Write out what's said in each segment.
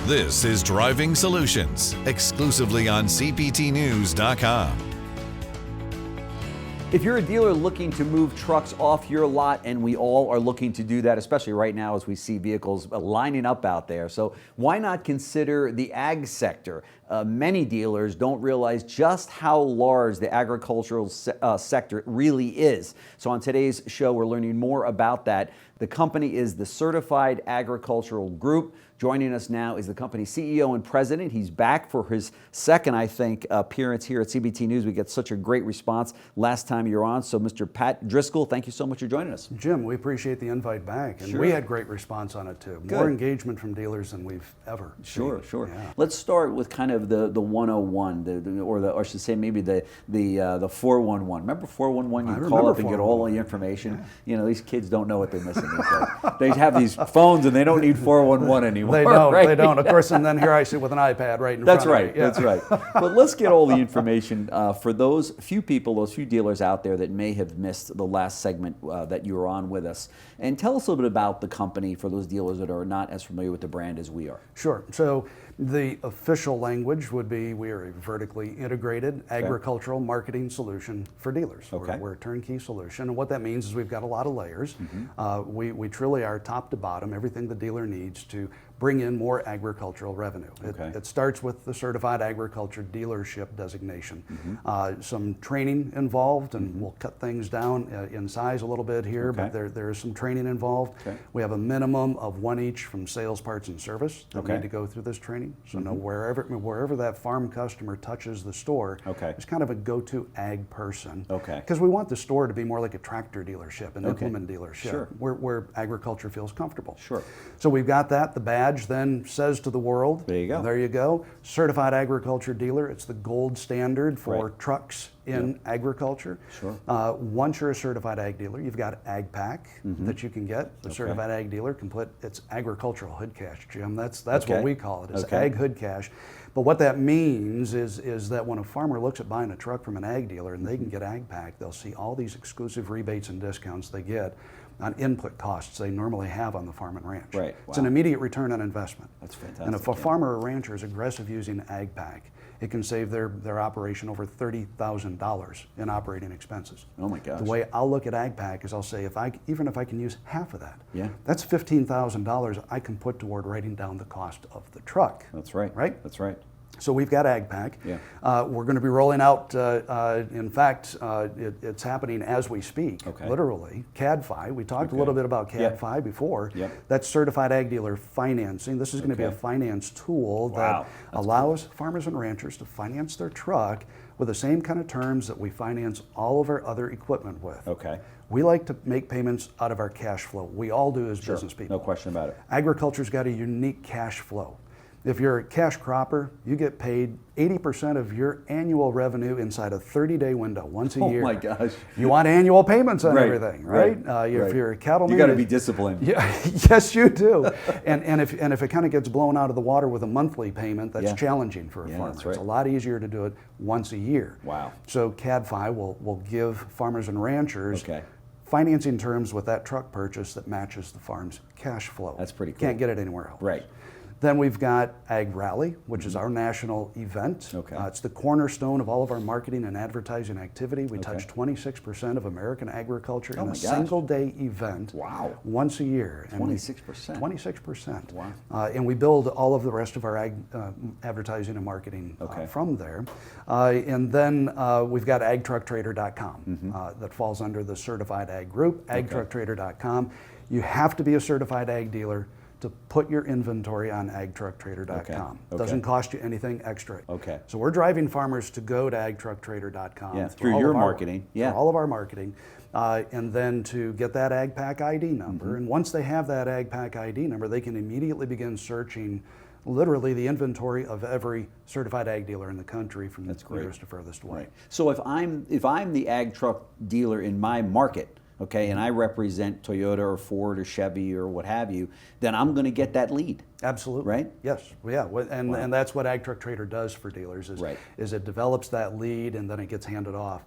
This is Driving Solutions, exclusively on CPTnews.com. If you're a dealer looking to move trucks off your lot, and we all are looking to do that, especially right now as we see vehicles lining up out there, so why not consider the ag sector? Many dealers don't realize just how large the agricultural sector really is. So on today's show, we're learning more about that. The company is the Certified Agricultural Group. Joining us now is the company's CEO and president. He's back for his second, I think, appearance here at CBT News. We get such a great response last time you're on. So Mr. Pat Driscoll, thank you so much for joining us. Jim, we appreciate the invite back. And Sure. we had great response on it too. Good. More engagement from dealers than we've ever Sure. seen. Yeah. Let's start with kind of the 101, or I should say maybe the 411. Remember 411? You call up and get all the information. Yeah. You know, these kids don't know what they're missing these days. They have these phones and they don't need 411 anymore. They don't, right? they don't. Of course, and then here I sit with an iPad right in That's front right. of me. Yeah. That's right. But let's get all the information for those few people, those few dealers out there that may have missed the last segment that you were on with us. And tell us a little bit about the company for those dealers that are not as familiar with the brand as we are. Sure. So the official language would be we are a vertically integrated agricultural marketing solution for dealers. Okay. We're a turnkey solution. And what that means is we've got a lot of layers. We truly are top to bottom, everything the dealer needs to bring in more agricultural revenue. It starts with the Certified Agriculture Dealership designation. Some training involved, and we'll cut things down in size a little bit here, but there is some training involved. We have a minimum of one each from sales, parts, and service that need to go through this training. So know wherever that farm customer touches the store, it's kind of a go-to ag person. Because we want the store to be more like a tractor dealership, an implement dealership, where agriculture feels comfortable. So we've got that. The badge then says to the world, there you go, Certified Agriculture Dealer. It's the gold standard for trucks in agriculture. Once you're a certified ag dealer, you've got Ag Pack that you can get. The certified ag dealer can put its agricultural hood cash, Jim. That's what we call it. It's ag hood cash. But what that means is that when a farmer looks at buying a truck from an ag dealer and they can get Ag Pack, they'll see all these exclusive rebates and discounts they get on input costs they normally have on the farm and ranch. It's an immediate return on investment. That's fantastic. And if a farmer or rancher is aggressive using Ag Pack, it can save their operation over $30,000 in operating expenses. Oh my gosh. The way I'll look at Ag Pack is I'll say, even if I can use half of that, that's $15,000 I can put toward writing down the cost of the truck. That's right. Right? That's right. So we've got Ag Pack. We're going to be rolling out, in fact, it's happening as we speak, literally, CAD-FI. We talked a little bit about CAD-FI before. That's Certified Ag Dealer Financing. This is going to be a finance tool that allows farmers and ranchers to finance their truck with the same kind of terms that we finance all of our other equipment with. We like to make payments out of our cash flow. We all do as business people. No question about it. Agriculture's got a unique cash flow. If you're a cash cropper, you get paid 80% of your annual revenue inside a 30-day window, once a year. Oh my gosh. You want annual payments on everything, right? If you're a cattleman, you got to be disciplined. Yes, you do. and if it kind of gets blown out of the water with a monthly payment, that's challenging for a farmer. It's a lot easier to do it once a year. So CAD-FI will give farmers and ranchers financing terms with that truck purchase that matches the farm's cash flow. That's pretty cool. Can't get it anywhere else. Then we've got Ag Rally, which is our national event. It's the cornerstone of all of our marketing and advertising activity. We touch 26% of American agriculture in a single-day event once a year. 26%? 26%. Wow. And we build all of the rest of our ag advertising and marketing from there. And then we've got agtrucktrader.com that falls under the Certified Ag Group, agtrucktrader.com. You have to be a certified ag dealer to put your inventory on agtrucktrader.com. Doesn't cost you anything extra. So we're driving farmers to go to agtrucktrader.com through your marketing. Through all of our marketing. And then to get that Ag Pack ID number. And once they have that Ag Pack ID number, they can immediately begin searching literally the inventory of every certified ag dealer in the country from nearest to furthest away. So if I'm the ag truck dealer in my market, and I represent Toyota or Ford or Chevy or what have you, then I'm going to get that lead. Absolutely. Right? Yes. And that's what Ag Truck Trader does for dealers is it develops that lead and then it gets handed off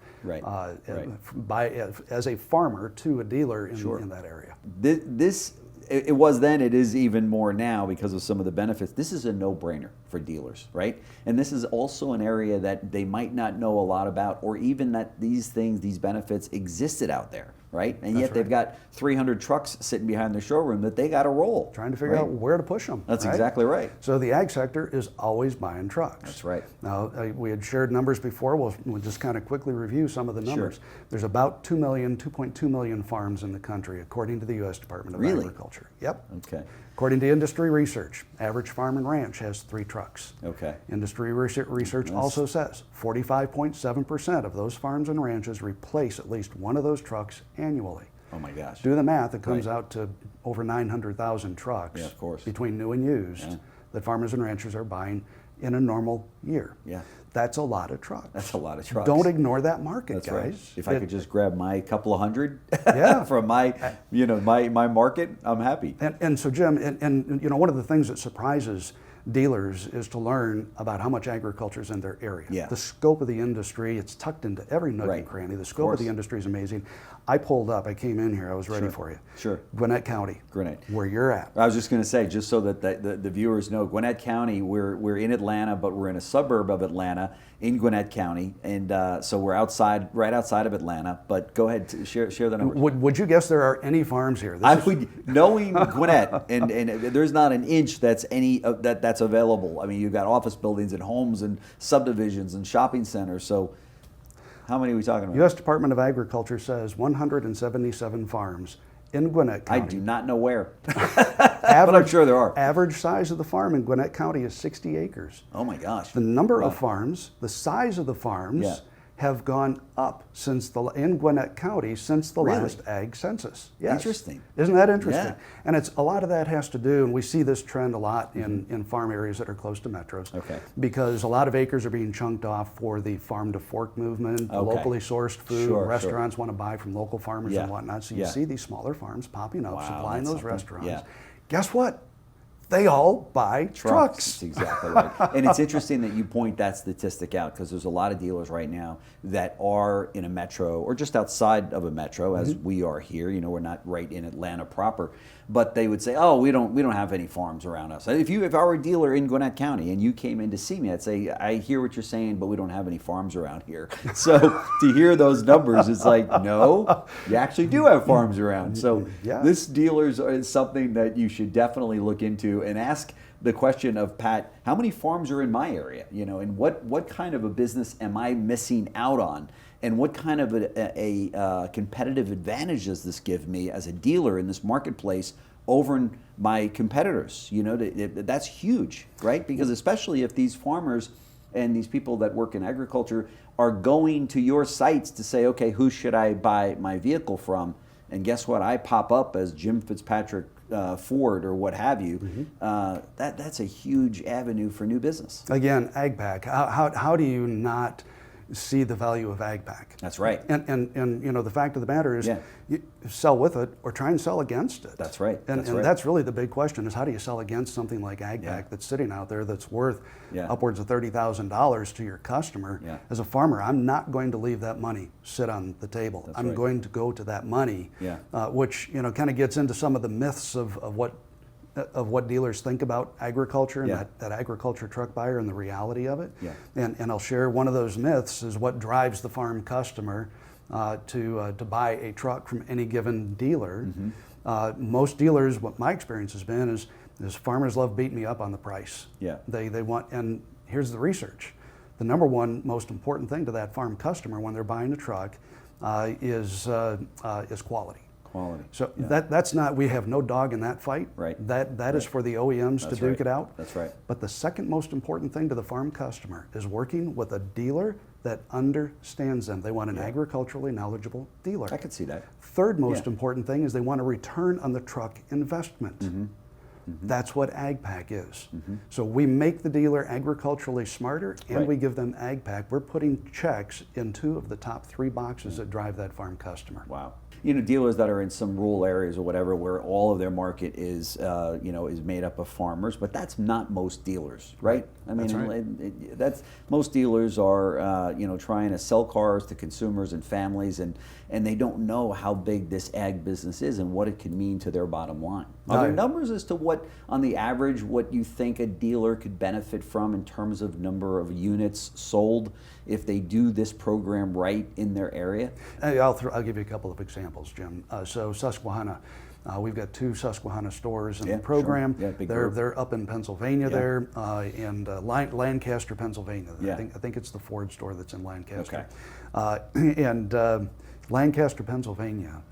as a farmer to a dealer in that area. This it was then, it is even more now because of some of the benefits. This is a no-brainer for dealers, right? And this is also an area that they might not know a lot about, or even that these things, these benefits existed out there, right? And yet they've got 300 trucks sitting behind their showroom that they got to roll. Trying to figure out where to push them. That's exactly right. So the ag sector is always buying trucks. That's right. Now, we had shared numbers before. We'll just kind of quickly review some of the numbers. Sure. There's about 2.2 million farms in the country, according to the U.S. Department of Agriculture. Yep. Okay. According to industry research, average farm and ranch has 3 trucks. Okay. Industry research also says 45.7% of those farms and ranches replace at least one of those trucks annually. Oh my gosh. Do the math, it comes out to over 900,000 trucks between new and used that farmers and ranchers are buying in a normal year. Yeah. That's a lot of trucks. That's a lot of trucks. Don't ignore that market, That's guys. Right. If I could just grab my couple of hundred Yeah. from my market, I'm happy. And so, Jim, and one of the things that surprises dealers is to learn about how much agriculture is in their area. Yeah. The scope of the industry, it's tucked into every nook and cranny. The scope of the industry is amazing. I came in here, I was ready for you. Sure. Gwinnett County. Gwinnett. Where you're at. I was just going to say, just so that the viewers know, Gwinnett County, we're in Atlanta, but we're in a suburb of Atlanta in Gwinnett County, and so we're right outside of Atlanta. But go ahead, share the numbers. Would you guess there are any farms here? Knowing Gwinnett, and there's not an inch that's that's available. I mean, you've got office buildings and homes and subdivisions and shopping centers. So, how many are we talking about? U.S. Department of Agriculture says 177 farms in Gwinnett County. I do not know where, but I'm sure there are. Average size of the farm in Gwinnett County is 60 acres. Oh my gosh. The number of farms, the size of the farms have gone up in Gwinnett County since the last ag census. Yes. Interesting. Isn't that interesting? Yeah. And a lot of that has to do, and we see this trend a lot in farm areas that are close to metros, because a lot of acres are being chunked off for the farm to fork movement, locally sourced food. Restaurants want to buy from local farmers and whatnot. So you see these smaller farms popping up, supplying those restaurants. Yeah. Guess what? They all buy trucks. That's exactly right. And it's interesting that you point that statistic out, because there's a lot of dealers right now that are in a metro or just outside of a metro, as we are here. We're not right in Atlanta proper, but they would say, "Oh, we don't have any farms around us." If I were a dealer in Gwinnett County and you came in to see me, I'd say, "I hear what you're saying, but we don't have any farms around here." So to hear those numbers, it's like, no, you actually do have farms around. So this dealers is something that you should definitely look into and ask the question of, Pat, how many farms are in my area? And what kind of a business am I missing out on? And what kind of a competitive advantage does this give me as a dealer in this marketplace over my competitors? That's huge, right? Because especially if these farmers and these people that work in agriculture are going to your sites to say, okay, who should I buy my vehicle from? And guess what? I pop up as Jim Fitzpatrick Ford or what have you. That's a huge avenue for new business. Again, AgPack. How do you not see the value of AgPack? That's right. And the fact of the matter is, you sell with it or try and sell against it. That's right. And that's really the big question: is how do you sell against something like AgPack that's sitting out there that's worth upwards of $30,000 to your customer? As a farmer, I'm not going to leave that money sit on the table. I'm going to go to that money, which kind of gets into some of the myths of what dealers think about agriculture and that agriculture truck buyer and the reality of it. And I'll share one of those myths is what drives the farm customer to buy a truck from any given dealer. Most dealers, what my experience has been is farmers love beating me up on the price. They want, and here's the research. The number one most important thing to that farm customer when they're buying a truck is quality. So that's not, we have no dog in that fight. That is for the OEMs to duke it out. That's right. But the second most important thing to the farm customer is working with a dealer that understands them. They want an agriculturally knowledgeable dealer. I could see that. Third most important thing is they want a return on the truck investment. That's what AgPack is. So we make the dealer agriculturally smarter, and we give them AgPack. We're putting checks in 2 of the top 3 boxes that drive that farm customer. Wow. Dealers that are in some rural areas or whatever, where all of their market is, is made up of farmers, but that's not most dealers, right? I mean, that's most dealers are, trying to sell cars to consumers and families, and they don't know how big this ag business is and what it can mean to their bottom line. Are there numbers as to what, on the average, what you think a dealer could benefit from in terms of number of units sold if they do this program right in their area? I'll give you a couple of examples, Jim. So Susquehanna, we've got 2 Susquehanna stores in the program. Sure. Yeah, they're up in Pennsylvania there, and Lancaster, Pennsylvania. Yeah. I think it's the Ford store that's in Lancaster. Okay. And Lancaster, Pennsylvania,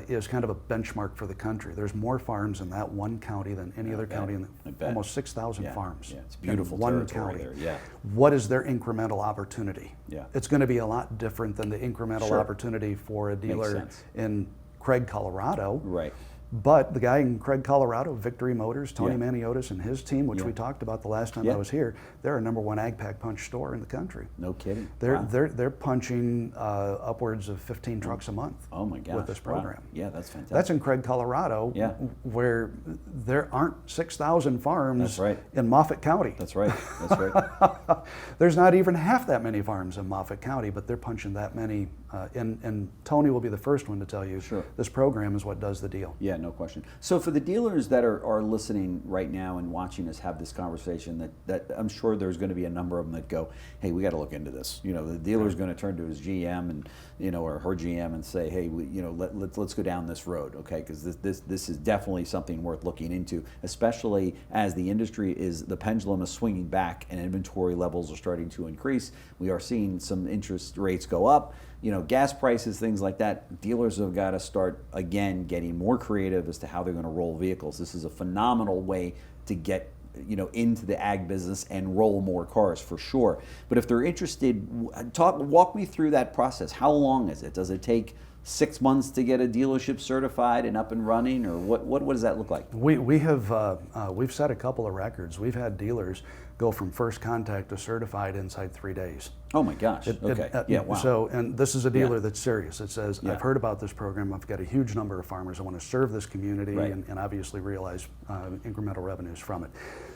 is kind of a benchmark for the country. There's more farms in that one county than any other county, almost 6,000 farms. Yeah, it's beautiful in one territory county. there. Yeah. What is their incremental opportunity? Yeah. It's going to be a lot different than the incremental opportunity for a dealer in Craig, Colorado. Right. But the guy in Craig, Colorado, Victory Motors, Tony Yeah. Maniotis and his team, which we talked about the last time I was here, they're a #1 ag pack punch store in the country. No kidding. They're punching upwards of 15 trucks a month. Oh my gosh. With this program. Wow. Yeah, that's fantastic. That's in Craig, Colorado, where there aren't 6,000 farms in Moffat County. That's right. That's right. There's not even half that many farms in Moffat County, but they're punching that many. And Tony will be the first one to tell you this program is what does the deal. Yeah, no question. So for the dealers that are listening right now and watching us have this conversation, that I'm sure there's going to be a number of them that go, hey, we got to look into this. You know, the dealer's going to turn to his GM and, you know, or her GM and say, hey, let's go down this road, okay? Because this is definitely something worth looking into, especially as the industry the pendulum is swinging back and inventory levels are starting to increase. We are seeing some interest rates go up. You know, gas prices, things like that. Dealers have got to start, again, getting more creative as to how they're going to roll vehicles. This is a phenomenal way to get, you know, into the ag business and roll more cars for sure. But if they're interested, walk me through that process. How long is it? Does it take 6 months to get a dealership certified and up and running, or what does that look like? We've set a couple of records. We've had dealers go from first contact to certified inside 3 days. Oh my gosh. Okay. Yeah, wow. So, and this is a dealer that's serious. It says, I've heard about this program. I've got a huge number of farmers. I want to serve this community and obviously realize incremental revenues from it.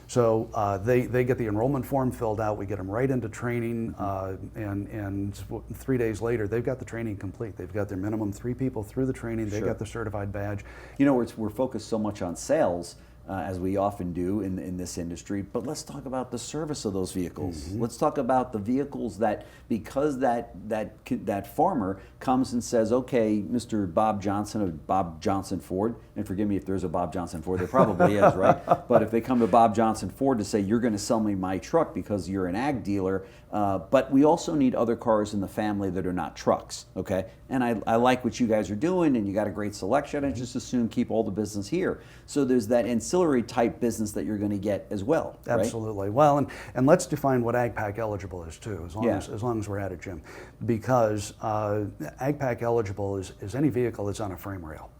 So they get the enrollment form filled out. We get them right into training, and 3 days later, they've got the training complete. They've got their minimum 3 people through the training. They got the certified badge. You know, we're focused so much on sales, as we often do in this industry, but let's talk about the service of those vehicles. Let's talk about the vehicles that, because that farmer comes and says, okay, Mr. Bob Johnson of Bob Johnson Ford, and forgive me if there's a Bob Johnson Ford, there probably is, right? But if they come to Bob Johnson Ford to say, you're going to sell me my truck because you're an ag dealer, but we also need other cars in the family that are not trucks, okay? And I like what you guys are doing, and you got a great selection, and just assume keep all the business here. So there's that ancillary type business that you're going to get as well, right? Absolutely. Well, and let's define what ag pack eligible is too, as long as we're at it, Jim, because ag pack eligible is any vehicle that's on a frame rail.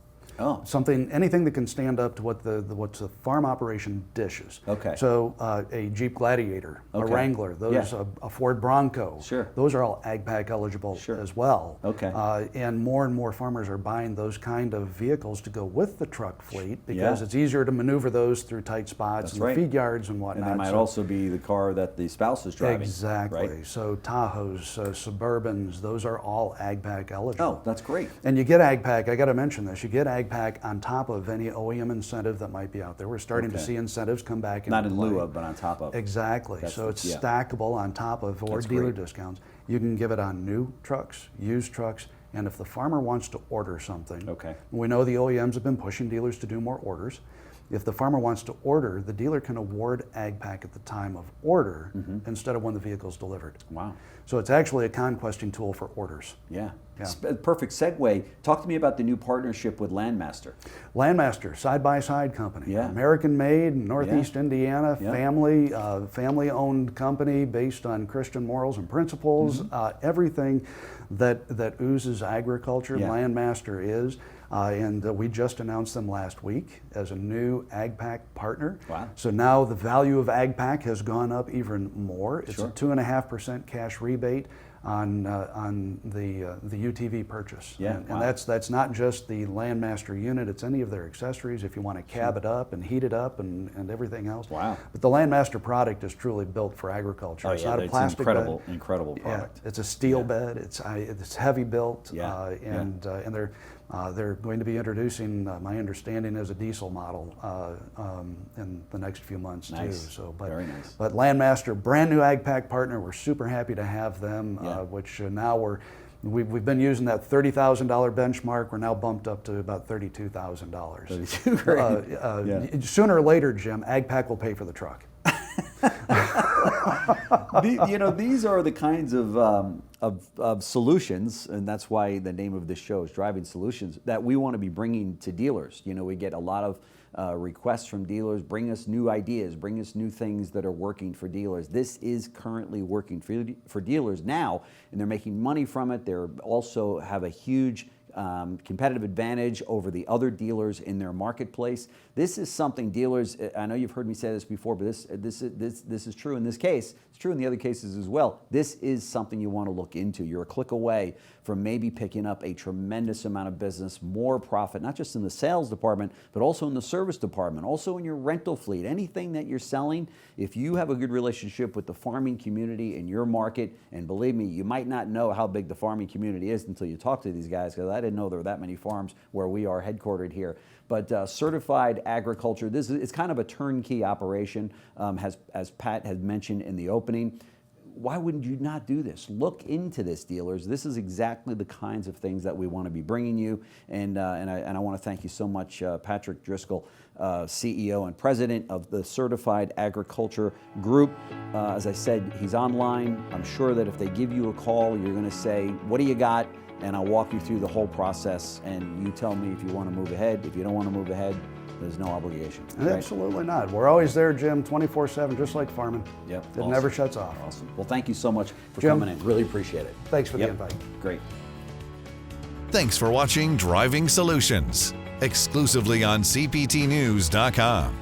Oh. Anything that can stand up to what the farm operation dishes. Okay. So a Jeep Gladiator, a Wrangler, a Ford Bronco. Sure. Those are all ag pack eligible as well. Okay. And more farmers are buying those kind of vehicles to go with the truck fleet because it's easier to maneuver those through tight spots and the feed yards and whatnot. And that might also be the car that the spouse is driving. Exactly. Right? So Tahoes, Suburbans, those are all ag pack eligible. Oh, that's great. And you get ag pack, I got to mention this, you get ag pack on top of any OEM incentive that might be out there. We're starting to see incentives come back into Not in play. lieu of, but on top of. Exactly. So it's stackable on top of, or dealer discounts. You can give it on new trucks, used trucks, and if the farmer wants to order something, we know the OEMs have been pushing dealers to do more orders. If the farmer wants to order, the dealer can award ag pack at the time of order instead of when the vehicle's delivered. Wow. So it's actually a conquesting tool for orders. Yeah. Perfect segue. Talk to me about the new partnership with Landmaster. Landmaster, side-by-side company. Yeah. American-made, Northeast Indiana, family-owned company based on Christian morals and principles. Everything that oozes agriculture, Landmaster is. And we just announced them last week as a new ag pack partner. Wow. So now the value of ag pack has gone up even more. It's a 2.5% cash rebate on the UTV purchase. And that's not just the Landmaster unit, it's any of their accessories if you want to cab it up and heat it up and everything else. Wow. But the Landmaster product is truly built for agriculture. Oh, it's not a plastic incredible, bed. incredible product. It's a steel bed, it's heavy built, and They're going to be introducing, my understanding is, a diesel model in the next few months too. So, very nice. But Landmaster, brand new AgPack partner. We're super happy to have them, which now we've been using that $30,000 benchmark. We're now bumped up to about $32,000. Sooner or later, Jim, AgPack will pay for the truck. These are the kinds of solutions, and that's why the name of this show is Driving Solutions, that we want to be bringing to dealers. We get a lot of requests from dealers, bring us new ideas, bring us new things that are working for dealers. This is currently working for dealers now, and they're making money from it. They also have a huge competitive advantage over the other dealers in their marketplace. This is something dealers, I know you've heard me say this before, but this is true in this case. It's true in the other cases as well. This is something you want to look into. You're a click away from maybe picking up a tremendous amount of business, more profit, not just in the sales department, but also in the service department, also in your rental fleet. Anything that you're selling, if you have a good relationship with the farming community in your market, and believe me, you might not know how big the farming community is until you talk to these guys, because I didn't know there were that many farms where we are headquartered here. But certified agriculture, it's kind of a turnkey operation, as Pat had mentioned in the opening. Why wouldn't you not do this? Look into this, dealers. This is exactly the kinds of things that we want to be bringing you. And I want to thank you so much, Patrick Driscoll, CEO and President of the Certified Agriculture Group. As I said, he's online. I'm sure that if they give you a call, you're going to say, what do you got? And I'll walk you through the whole process, and you tell me if you want to move ahead. If you don't want to move ahead, there's no obligation. Right? Absolutely not. We're always there, Jim, 24/7, just like farming. Yep. It never shuts off. Awesome. Well, thank you so much for Jim, coming in. Really appreciate it. Thanks for the invite. Great. Thanks for watching Driving Solutions, exclusively on CPTnews.com.